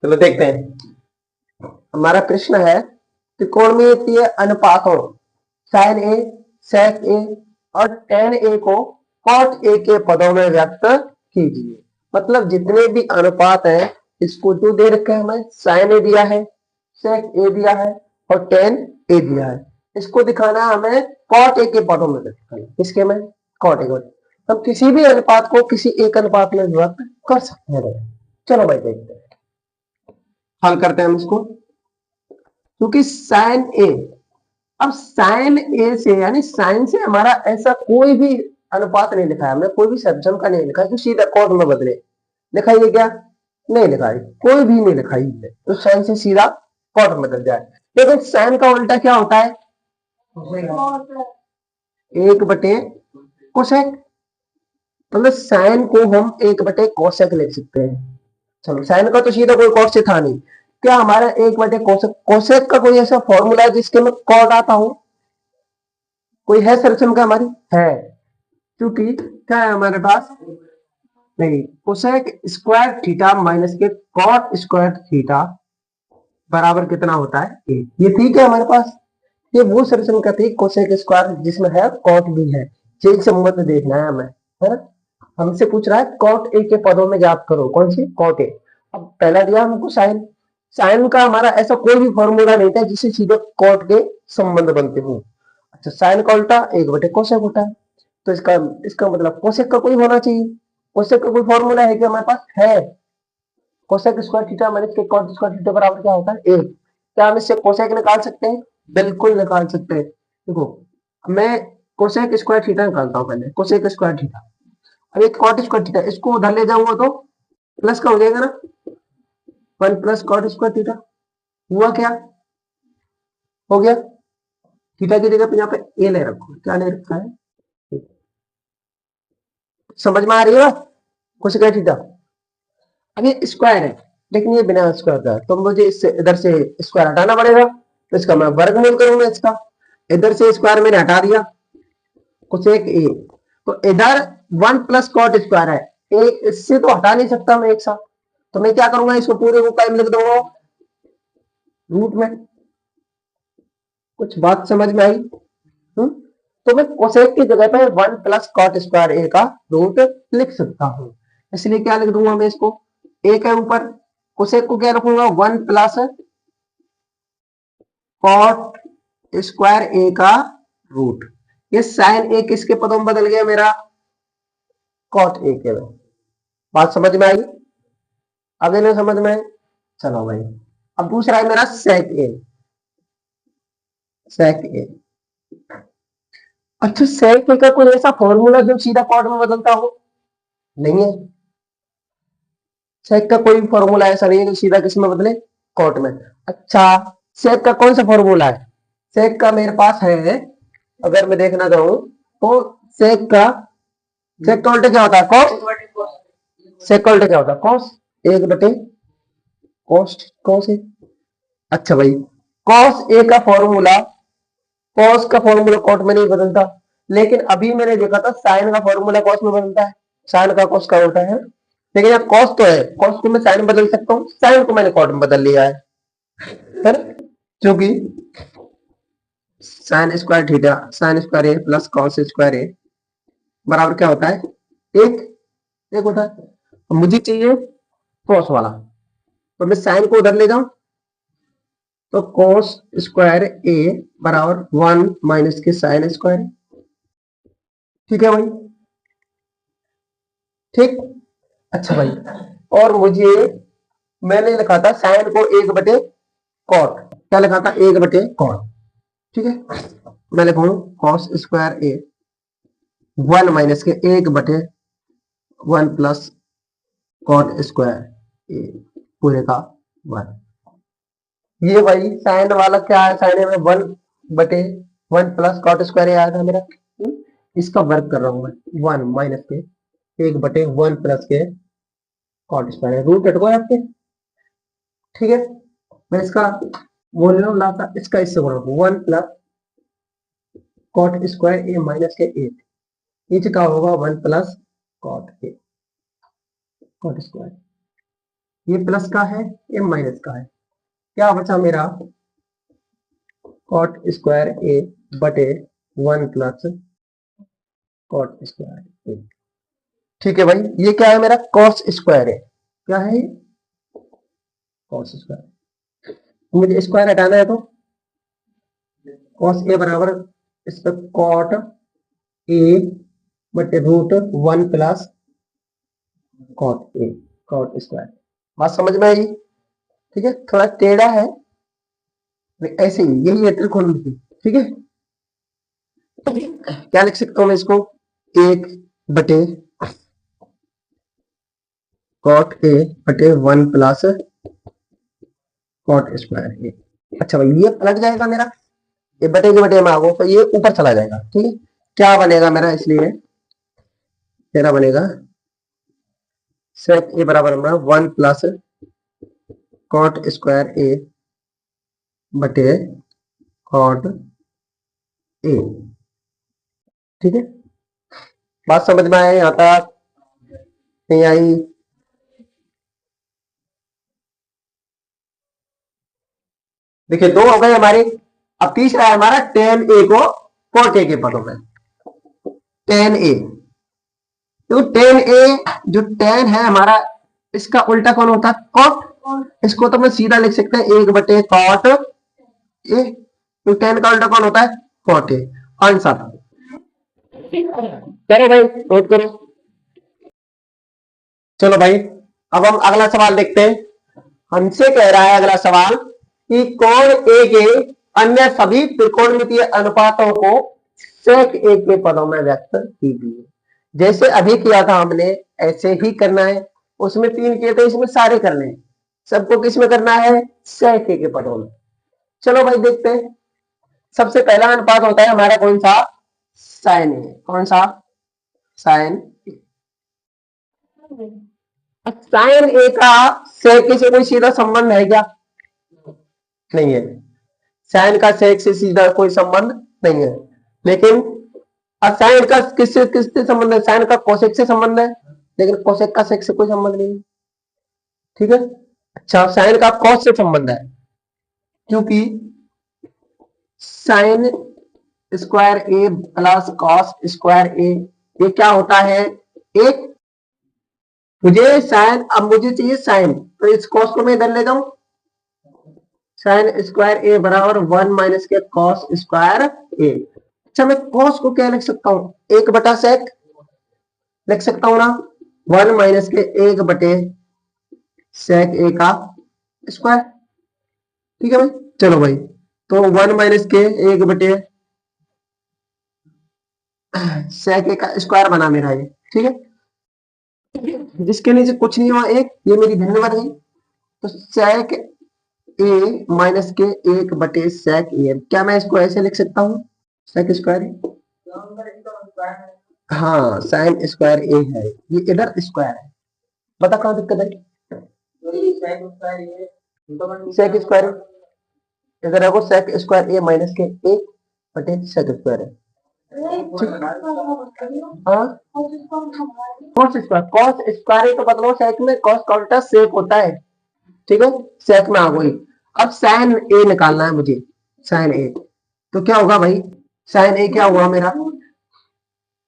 चलो देखते हैं। हमारा प्रश्न है त्रिकोणमितीय अनुपातों साइन ए, सेक ए और टेन ए को कॉट ए के पदों में व्यक्त कीजिए। मतलब जितने भी अनुपात है इसको जो दे रखा है हमें, साइन ए दिया है, सेक ए दिया है और टेन ए दिया है, इसको दिखाना है हमें कॉट ए के पदों में व्यक्त करना। किसके में? कॉट ए के। हम किसी भी अनुपात को किसी एक अनुपात में व्यक्त कर सकते हैं। चलो भाई देखते हैं, हल करते हैं हम इसको। क्योंकि साइन ए, अब साइन ए से यानी साइन से हमारा ऐसा कोई भी अनुपात नहीं लिखा है, हमने कोई भी सज्जन का नहीं लिखा है जो सीधा कॉट में बदले। लिखा है क्या? नहीं लिखा है, कोई भी नहीं लिखा है तो साइन से सीधा कॉट में बदल जाए। लेकिन साइन का उल्टा क्या होता है? एक बटे कोसेक। मतलब साइन को हम एक बटे कोसेक लिख सकते हैं। चलो साइन का तो सीधा कोई कॉट से था नहीं, क्या हमारा एक बटे कोसेक, कोसेक का कोई ऐसा फॉर्मूला है जिसके में कॉट आता हो? कोई है सर का हमारी? है, क्योंकि क्या है हमारे पास? नहीं, कोसेक स्क्वायर थीटा माइनस के कॉट स्क्वायर थीटा बराबर कितना होता है? एक। ये ठीक है हमारे पास। ये वो सर का थी कोसेक स्क्वायर जिसमें है कॉट भी है। यही संबंध देखना है हमें, है ना? हमसे पूछ रहा है कॉट ए के पदों में ज्ञात करो। कौन सी? Cot A. अब पहला दिया हमको साइन। साइन का हमारा ऐसा कोई भी फॉर्मूला नहीं था जिससे सीधे कॉट के संबंध बनते हो। अच्छा, साइन का उल्टा एक बटे कोसेक होता है, तो इसका इसका मतलब कोसेक का कोई होना चाहिए। कोसेक का कोई फॉर्मूला है कि हमारे पास? है। कोसेक स्क्वायर थीटा माइनस के कॉट स्क्वायर थीटा बराबर क्या होता है? एक। क्या हम इससे कोसेक निकाल सकते हैं? बिल्कुल निकाल सकते हैं। देखो, मैं कोसेक स्क्वायर थीटा निकालता हूँ पहले। कोसेक स्क्वायर थीटा, अब एक कॉट स्क्वायर थीटा, इसको उधर ले जाऊंगा तो प्लस का हो जाएगा ना, 1 प्लस कॉट स्क्वायर थीटा। हुआ क्या? हो गया। थीटा की जगह पे यहाँ पे ए ले रखो। क्या ले रखा है? समझ में आ रही है बात? Cosec theta. अब ये स्क्वायर है लेकिन ये बिना स्क्वायर का है, तो मुझे इससे इधर से स्क्वायर हटाना पड़ेगा, तो इसका मैं वर्गमूल करूंगा इसका। इधर से स्क्वायर मैंने हटा दिया, कोसेक ए, तो इधर 1 प्लस कॉट स्क्वायर है। एक इससे तो हटा नहीं सकता मैं एक साथ, तो मैं क्या करूंगा, इसको पूरे को टाइम लिख दूंगा रूट में। कुछ बात समझ में आई? तो मैं कोसेक की जगह पे 1 प्लस कॉट स्क्वायर ए का रूट लिख सकता हूं। इसलिए क्या लिख दूंगा मैं इसको? ए के ऊपर कोसेक को क्या रखूंगा? 1 प्लस कॉट स्क्वायर ए का रूट। ये साइन ए किसके पदों में बदल गया मेरा? कॉट ए के में। बात समझ में आई? अभी नहीं समझ में? चलो भाई, अब दूसरा है मेरा सेक ए। सेक ए, अच्छा सेक ए का कोई ऐसा फॉर्मूला जो सीधा कॉट में बदलता हो? नहीं है। सेक का कोई फॉर्मूला ऐसा नहीं है जो सीधा किस में बदले? कॉट में। अच्छा, सेक का कौन सा फॉर्मूला है? सेक का मेरे पास है, अगर मैं देखना चाहूं तो सेक का उल्टा क्या होता है? कॉस। सेक का उल्टा क्या होता है? कॉस। एक बटे कॉस। Cos A. अच्छा भाई, कॉस ए का फॉर्मूला, कॉस का फॉर्मूला कॉट में नहीं बदलता, लेकिन अभी मैंने देखा था साइन का फॉर्मूला कॉस में बदलता है। साइन का कॉस का उल्टा है, लेकिन यहाँ कॉस तो है, कॉस को मैं साइन बदल सकता हूँ, साइन को मैंने कॉट में बदल लिया है ना? क्योंकि sine square theta, sine square A plus cos square A बराबर क्या होता है? एक। एक होता है। अब मुझे चाहिए कॉस वाला, तो मैं साइन को उधर ले जाऊं, तो कॉस स्क्वायर ए बराबर 1 माइनस के साइन स्क्वायर। ठीक है भाई? ठीक। अच्छा भाई, और मुझे, मैंने लिखा था साइन को एक बटे कॉट। क्या लिखा था? एक बटे कॉट। ठीक है, मैं लिखूं कॉस स्क्वायर ए 1 माइनस के एक बटे 1 प्लस कॉट स्क्वायर ए पूरे का 1। ये भाई साइन वाला क्या है? साइन में 1 बटे 1 प्लस कॉट स्क्वायर आया था मेरा। इसका वर्क कर रहा हूं मैं, 1 माइनस के एक बटे 1 प्लस के कॉट स्क्वायर, रूट हट गए आपके। ठीक है, मैं इसका वॉल्यूम लाता, इसका इससे बोल रहा हूँ 1 plus cot square A minus के 8, नीचे का होगा 1 plus cot A cot square. ये प्लस का है, ये माइनस का है। क्या बचा मेरा, कॉट स्क्वायर ए बटे 1 प्लस कॉट स्क्वायर ए। ठीक है भाई, ये क्या है मेरा, कॉस स्क्वायर है। क्या है, कॉस स्क्वायर। मुझे स्क्वायर हटाना है तो कॉस ए बराबर इस पर कॉट ए बटे root 1 plus cot A, cot square. बात समझ में आई? ठीक है, थोड़ा टेढ़ा है, ऐसे ही यही है त्रिकोणमिति। ठीक है, क्या लिख सकता हूं मैं इसको, 1 बटे कॉट ए बटे 1 प्लस कॉट स्क्वायर ए। अच्छा भाई, ये पलट जाएगा मेरा, ये बटे के बटे में आ गो तो ये ऊपर चला जाएगा। ठीक है, क्या बनेगा मेरा, इसलिए मेरा बनेगा सेक ए बराबर हमारा 1 प्लस कॉट स्क्वायर ए बटे कॉट ए। ठीक है, बात समझ में आए यहाँ तक, नहीं आई? देखिए, दो हो गए हमारे। अब तीसरा है हमारा टेन ए को कॉट ए के पदों में। टेन ए, तो टेन ए जो टेन है हमारा, इसका उल्टा कौन होता है, कॉट। इसको तो मैं सीधा लिख सकते हैं 1 बटे कॉट ए। तो टेन का उल्टा कौन होता है, कॉट ए। आंसर करो भाई, नोट करो। चलो भाई, अब हम अगला सवाल देखते हैं। हमसे कह रहा है अगला सवाल कि कोण ए के अन्य सभी त्रिकोणमितीय अनुपातों को सेक ए के पदों में व्यक्त कीजिए। जैसे अभी किया था हमने, ऐसे ही करना है। उसमें 3 किए थे, इसमें सारे करने हैं। सबको किस में करना है, सेक ए के पदों में। चलो भाई देखते हैं। सबसे पहला अनुपात होता है हमारा कौन सा, साइन ए। कौन सा, साइन। साइन ए का सेक ए से कोई सीधा संबंध है क्या, नहीं है। साइन का सेक से सीधा कोई संबंध नहीं है, लेकिन साइन का किससे किससे संबंध है, साइन का कोसेक से संबंध है, लेकिन कोसेक का सेक से कोई संबंध नहीं है। ठीक है, अच्छा, साइन का कॉस से संबंध है, क्योंकि sine square A plus cos square ए, ये क्या होता है, एक। मुझे साइन, अब मुझे चाहिए साइन, तो इस कॉस को मैं इधर ले जाऊं, साइन स्क्वायर ए बराबर 1 माइनस के कॉस स्क्वायर ए। अच्छा, मैं कॉस को क्या लिख सकता हूँ, 1 बटा सेक लिख सकता हूँ ना, 1 माइनस के 1 बटे सेक ए का स्क्वायर। ठीक है भाई, चलो भाई, तो 1 माइनस के 1 बटे सेक ए का स्क्वायर बना मेरा ये। ठीक है, जिसके नीचे कुछ नहीं हुआ, एक, ये मेरी भिन्न बन गई। तो सेक ए माइनस के 1 बटे सेक ए, क्या मैं इसको ऐसे लिख सकता हूँ, सेक स्क्वायर ए। हाँ, साइन स्क्वायर ए है, ये इधर स्क्वायर है। बता कहाँ दिक्कत है, सेक स्क्वायर इधर देखो, सेक स्क्वायर ए माइनस के 1 बटे सेक स्क्वायर है। हाँ, कॉस स्क्वायर, कॉस स्क्वायर तो बदलो, सेक में कॉस का उल्टा सेक होता है। ठीक है, सेक में आ गई। अब साइन ए निकालना है मुझे, साइन ए। तो क्या होगा भाई, साइन ए क्या हुआ मेरा,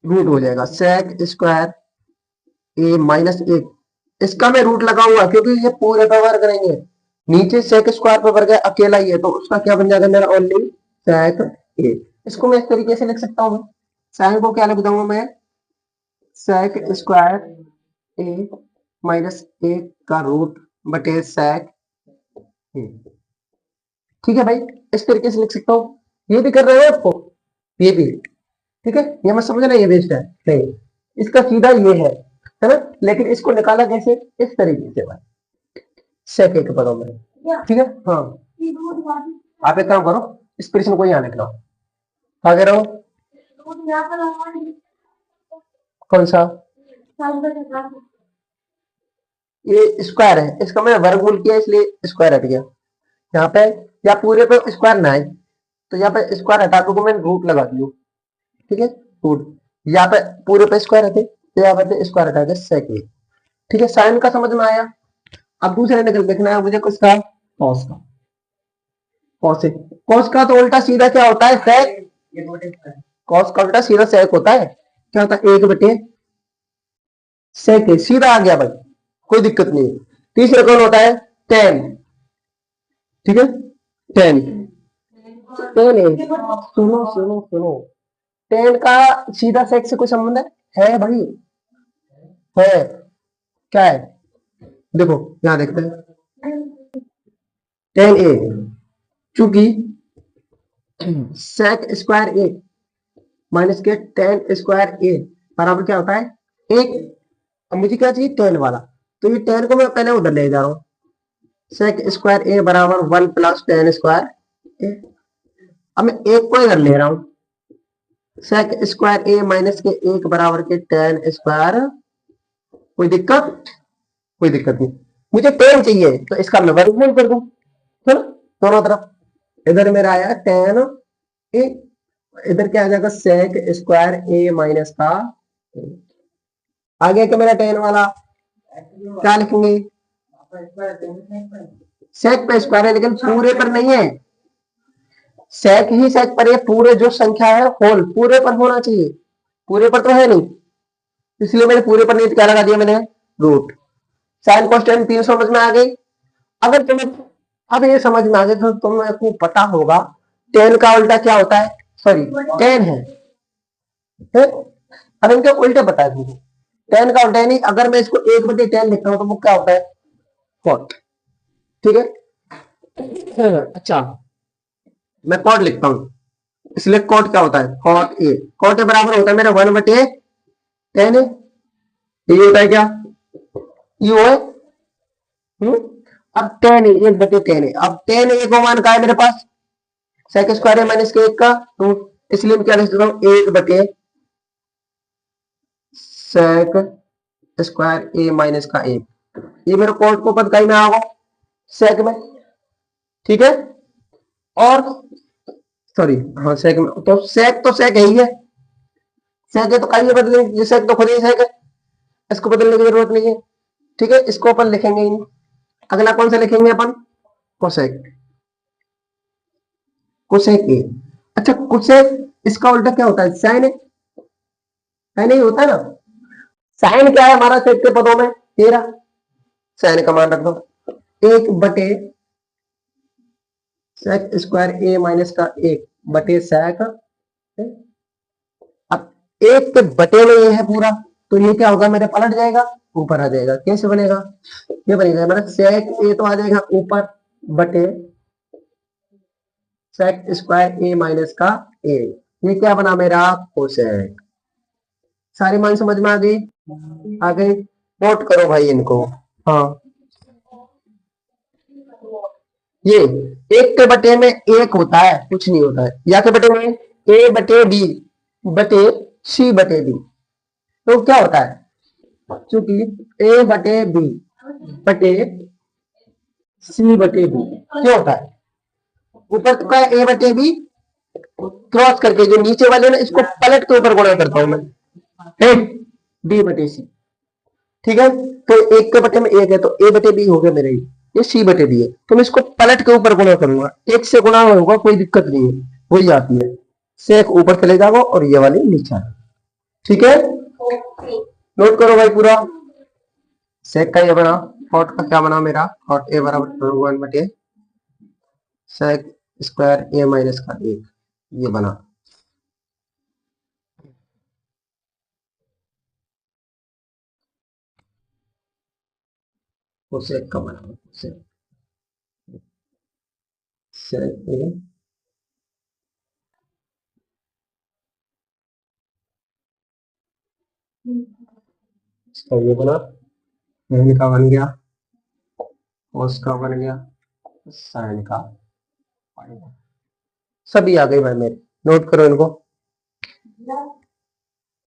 रूट हो जाएगा सेक स्क्वायर ए माइनस 1। इसका मैं रूट लगा हुआ क्योंकि ये पूरे पे वर्ग नहीं है, नीचे सेक स्क्वायर पे वर्ग है, अकेला ही है, तो उसका क्या बन जाएगा मेरा, ओनली सेक ए। इसको मैं इस तरीके से लिख सकता हूँ, साइन को क्या लिख दूंगा मैं, सेक स्क्वायर ए माइनस 1 का रूट बटे सेक ए। ठीक है भाई, इस तरीके से लिख सकता हूँ। ये भी कर रहे हो आपको, ये भी। ठीक है, ये मत समझना ये वेस्ट है, नहीं, इसका सीधा ये है ना। लेकिन इसको निकाला कैसे, इस तरीके से भाई, सेक एक पदों में। ठीक है, हाँ, आप एक काम करो, इस प्रश्न को यहाँ लिख लो। आगे रहो, कौन सा, ये स्क्वायर है, इसका मैंने वर्गमूल किया इसलिए स्क्वायर हट गया यहाँ पे। या पूरे पे स्क्वायर ना आए, तो यहाँ पे स्क्वायर हटा दो, मैंने रूट लगा दियो। ठीक है, रूट, यहाँ पे पूरे पे स्क्वायर हटे, तो यहाँ पे स्क्वायर हटा के सेक ए। ठीक है, साइन का समझ में आया। अब दूसरे निकल देखना है मुझे किसका, कॉस का। कॉस कॉस का तो उल्टा सीधा क्या होता है, सेक। कॉस का उल्टा सीधा सेक होता है, क्या होता है, एक बटे सेक है, सीधा आ गया भाई, कोई दिक्कत नहीं है। तीसरा कौन होता है, टेन। ठीक है, टेन। टेन है, सुनो सुनो सुनो, टेन का सीधा सेक से कोई संबंध है भाई, है, क्या है, देखो यहां देखते हैं, टेन ए, चूंकि सेक स्क्वायर ए माइनस के टेन स्क्वायर ए बराबर क्या होता है, एक। अब मुझे क्या चाहिए, टेन वाला, तो ये टेन को मैं पहले उधर ले जा रहा हूँ, सेक स्क्वायर ए बराबर वन प्लस टेन स्क्वायर ए। अब मैं एक को इधर ले रहा हूँ, सेक स्क्वायर ए माइनस के एक बराबर के टेन स्क्वायर, कोई दिक्कत, कोई दिक्कत नहीं। मुझे टेन चाहिए तो इसका मैं वर्गमूल कर दूं, है ना, दोनों तरफ। इधर मेरा आया टेन ए, इधर क्या आ जाएगा, सेक स्क्वायर ए माइनस का, आ गया क्या मेरा टेन वाला, क्या लिखेंगे, सेक पे स्क्वायर है लेकिन पूरे पर नहीं है, सेक ही सेक पर है, पूरे जो संख्या है होल पूरे पर होना चाहिए, पूरे पर तो है नहीं, इसलिए मैंने पूरे पर नहीं, क्या लगा दिया मैंने, रूट। साइन कॉन्स्टेंट 300 समझ में आ गई। अगर तुम्हें अब ये समझ में आ गया तो तुमको पता होगा टेन का उल्टा क्या होता है, सॉरी टेन है? अब इनके उल्टे बता दूंगी, टेन का उल्टा है नहीं, अगर मैं इसको एक बटे टेन लिखता हूँ तो वो क्या होता है, कॉट। ठीक है, अच्छा मैं कॉट लिखता हूँ, इसलिए कॉट क्या होता है, कॉट ए, कॉट ए बराबर होता है मेरा वन बटे टेन है, ये होता है क्या, यू है। अब टेन है, एक बटे टेन है, अब टेन ए को मान का है मेरे पास, सेक स्क्वायर है माइनस के एक का रूट, इसलिए मैं क्या लिख सकता हूँ, एक बटे सेक स्क्वायर ए माइनस का एक, ये मेरे कोट को पद कहीं में आएगा सेक में, ठीक है। और सॉरी हाँ सेक में, तो सेक ही है, सेक है तो कहीं बदलेंगे, सेक तो खुद ही सेक है, इसको बदलने की जरूरत नहीं है। ठीक है, इसको अपन लिखेंगे ही नहीं। अगला कौन सा लिखेंगे अपन, कोसेक, कोसेक ए। अच्छा कोसेक इसका उल्टा क्या होता है, साइन है, साइन ही होता है ना, साइन क्या है हमारा सेक के पदों में, तेरह, साइन का मान रख दो एक बटे सेक स्क्वायर ए माइनस का एक बटे सेक, अब एक के बटे में ये है पूरा, तो ये क्या होगा मेरे, पलट जाएगा, ऊपर आ जाएगा, कैसे बनेगा, ये बनेगा मेरा सेक ए तो आ जाएगा ऊपर बटे सेक स्क्वायर ए माइनस का ए, ये क्या बना मेरा, कोसेक। सारी मान समझ में आ गई, नोट करो भाई इनको। हाँ ये एक के बटे में एक होता है, कुछ नहीं होता है, या के बटे में ए बटे बी बटे सी बटे बी, तो क्या होता है, क्योंकि ए बटे बी बटे सी बटे बी क्या होता है, ऊपर तो क्या है ए बटे बी, क्रॉस करके जो नीचे वाले ना इसको पलट के ऊपर गुणा करता हूं मैं, बी बटे सी। ठीक है, तो एक के बटे में एक है तो ए बटे बी हो गया मेरे, ये सी बटे बी है, तो मैं इसको पलट के ऊपर गुणा करूंगा, एक से गुणा होगा कोई दिक्कत नहीं है, वही आती है, सेक ऊपर चले जाओ और ये वाली नीचे। ठीक है, नोट करो भाई पूरा, सेक का ये बना, कॉट का क्या बना मेरा, कॉट ए बराबर वन बटे सेक स्क्वायर ए माइनस का एक, ये बना। सेक का बना, सेक ए, इसका ये बना, साइन का बन गया, कॉस का बन गया, साइन का, सभी आ गई भाई मेरे, नोट करो इनको।